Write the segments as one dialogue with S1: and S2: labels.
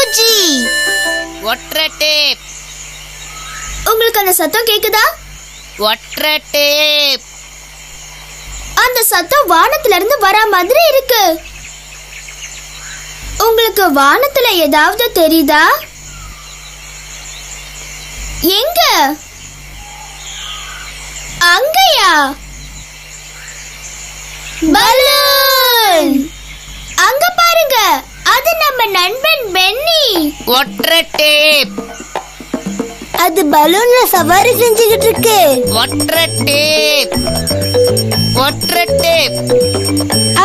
S1: போச்சு.
S2: ஒற்றை டேப்.
S1: உங்களுக்கு அந்த சத்தம் கேக்குதா?
S2: ஒற்றை டேப்.
S1: அந்த சத்தம் வானத்துல இருந்து வர மாதிரி இருக்கு. உங்களுக்கு வானத்துல ஏதாவது தெரியுதா? எங்க? அங்கயா? பலூன் அங்க பாருங்க, அது நம்ம நண்பன் பென்னி.
S2: ஒற்றை டேப்.
S1: அது பலூன்ல சவாரி செஞ்சுக்கிட்டு இருக்கு.
S2: ஒற்றை டேப். ஒற்றை டேப்.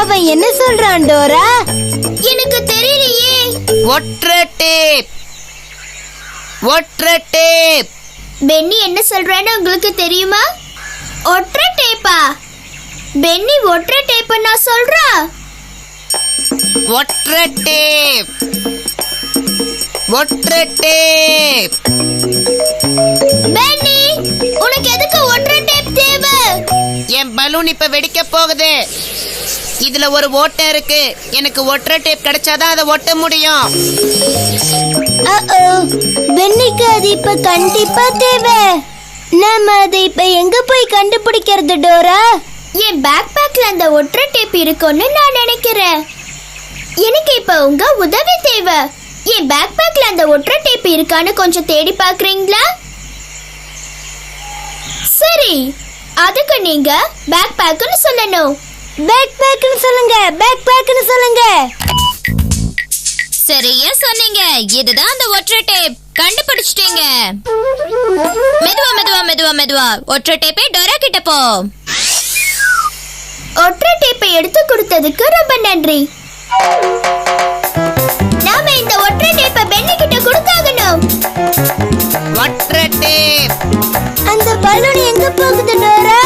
S1: அவன் என்ன சொல்றான் டோரா? எனக்கு தெரியலையே.
S2: ஒற்றை டேப். ஒற்றை டேப்.
S1: பென்னி என்ன சொல்றான்னு உங்களுக்கு தெரியுமா? ஒற்றை டேப்பா? பென்னி ஒற்றை டேப் நான் சொல்றா.
S2: ஒற்றை டேப். ஒற்றை டேப்.
S1: பென்னி, உனக்கு எதுக்கு ஒற்றை டேப் தேவை?
S2: என் பலூன் இப்ப வெடிக்க போகுது. இதுல ஒரு ஓட்டை இருக்கு. எனக்கு ஒற்றை டேப் கிடைச்சாதான் அதை ஒட்ட முடியும்.
S1: பென்னிக்கு அது இப்ப கண்டிப்பா தேவை. நாம அதை இப்ப எங்க போய் கண்டுபிடிக்கிறது டோரா? என் பேக் பேக்ல அந்த ஒற்றை டேப் இருக்கும்னு நான் நினைக்கிறேன். எனக்கு இப்ப உங்க உதவி தேவை. என் பேக் பேக்ல அந்த ஒற்றை டேப் இருக்கான்னு கொஞ்சம் தேடி பாக்குறீங்களா? சரி, அதுக்கு நீங்க பேக் பேக்னு சொல்லணும். பேக் பேக்னு சொல்லுங்க. பேக் பேக்னு சொல்லுங்க.
S3: சரியா சொன்னீங்க. இதுதான் அந்த ஒற்றை டேப். கண்டுபிடிச்சிட்டீங்க. மெதுவா மெதுவா மெதுவா மெதுவா ஒற்றை டேப்பே டோரா கிட்ட போ.
S1: ஒற்றை டேப்பை எடுத்து கொடுத்ததுக்கு ரொம்ப நன்றி. நாம இந்த ஒற்றை டேப்பை பென்னி கிட்ட கொடுத்தாகணும்.
S2: ஒற்றை டேப்.
S1: அந்த பலூன் எங்க போகுது டோரா?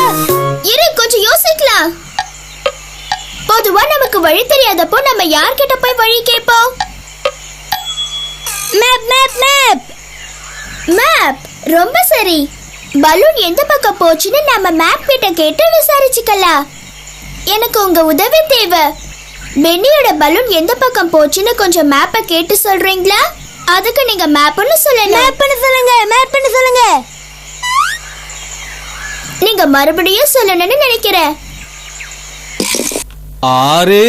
S1: இரு, கொஞ்சம் யோசிக்கலாம். பொதுவா நமக்கு வழி தெரியாதப்போ நம்ம யார்கிட்ட போய் வழி கேட்போம்? Map map map map. ரொம்ப சரி. பலூன் எந்த பக்கம் போச்சுன்னு நம்ம மேப் கிட்ட கேட்டு விசாரிச்சுக்கலாம். எனக்கு உங்க உதவி தேவை. பென்னியோட பலூன் எந்த பக்கம் போச்சுன்னு கொஞ்சம் மேப்பை கேட்டு சொல்றீங்களா? அதுக்கு நீங்க மேப்னு சொல்லுங்க. மேப்னு சொல்லுங்க. மேப்னு சொல்லுங்க. நீங்க மறுபடியும் சொல்லணும்னு நினைக்கிறேன்.
S4: 6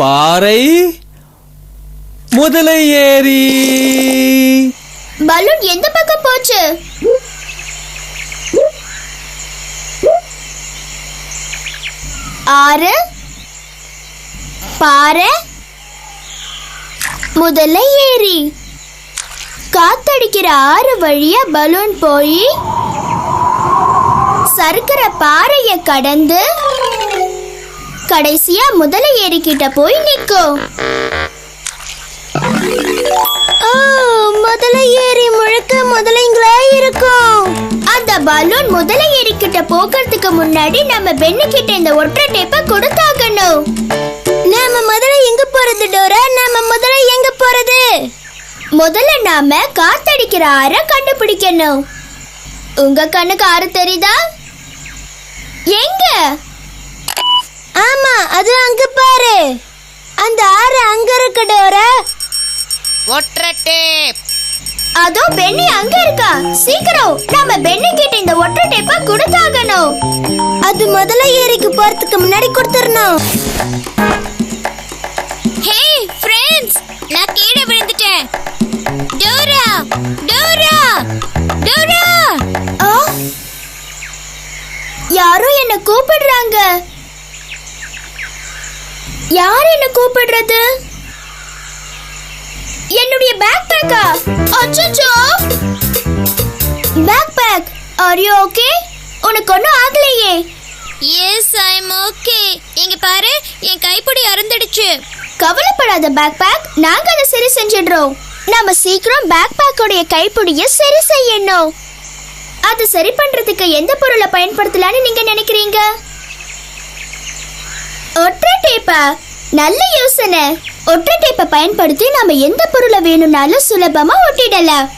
S4: பாறை முதலை ஏரி.
S1: பலூன் எந்த பக்கம் போச்சு? ஆறு பாறை முதலை ஏரி. காத்தடிக்கிற ஆறு வழியா பலூன் போய் சறுக்கிற பாறைய கடந்து கடைசியா முதலை ஏரி கிட்ட போய் நிக்கும். முதலை ஏரி முழுக்க முதலைங்களா இருக்கும். அந்த பலூன் முதலை ஏரி கிட்ட போகிறதுக்கு முன்னாடி நம்ம பென்னி கிட்ட இந்த ஒற்றை டேப்பை கொடுத்தாகணும். நாம முதல்ல எங்க போறது டோரா? நாம முதல்ல எங்க போறது? முதல்ல நாம காத்தடிக்கிற ஆற கண்டுபிடிக்கணும். உங்க கண்ணுக்கு ஆறு தெரியுதா? எங்க? ஆமா, அது அங்க பாரு. அந்த ஆறு அங்க இருக்கு டோரா.
S2: ஒற்றை டேப்.
S1: அதோ பென்னி அங்க இருக்கா. சீக்கிரம் நாம பென்னி கிட்ட இந்த ஒற்றை டேப்பை கொடுத்தாகணும். அது முதல்ல ஏரிக்கு போறதுக்கு முன்னாடி கொடுத்துறணும்.
S3: ஹே ஃப்ரெண்ட்ஸ், நான் கீழே விழுந்துட்டேன். Dora Dora Dora.
S1: யாரோ என்ன கூப்பிடுறாங்க. யார் என்ன கூப்பிடுறது? என்னுடைய பேக் பேக்கா? அச்சச்சோ! Backpack, are you okay? உனக்கு ஒன்னும் ஆகலையே?
S3: Yes, I am okay. இங்க பாரு, என் கைப்பிடி அறுந்துடுச்சு.
S1: கவலைப்படாத பேக் பேக், நாங்க அதை சரி செஞ்சிடுறோம். நாம சீக்கிரம் பேக் பேக்கோடைய கைப்பிடிய சரி செய்யணும். அது சரி பண்றதுக்கு எந்த பொருளை பயன்படுத்தலாம்னு நீங்க நினைக்கிறீங்க? ஒற்றை டேப்பா? நல்ல யோசனை. ஒற்றை டேப்பை பயன்படுத்தி நாம எந்த பொருளை வேணும்னாலும் சுலபமா ஒட்டிடலாம்.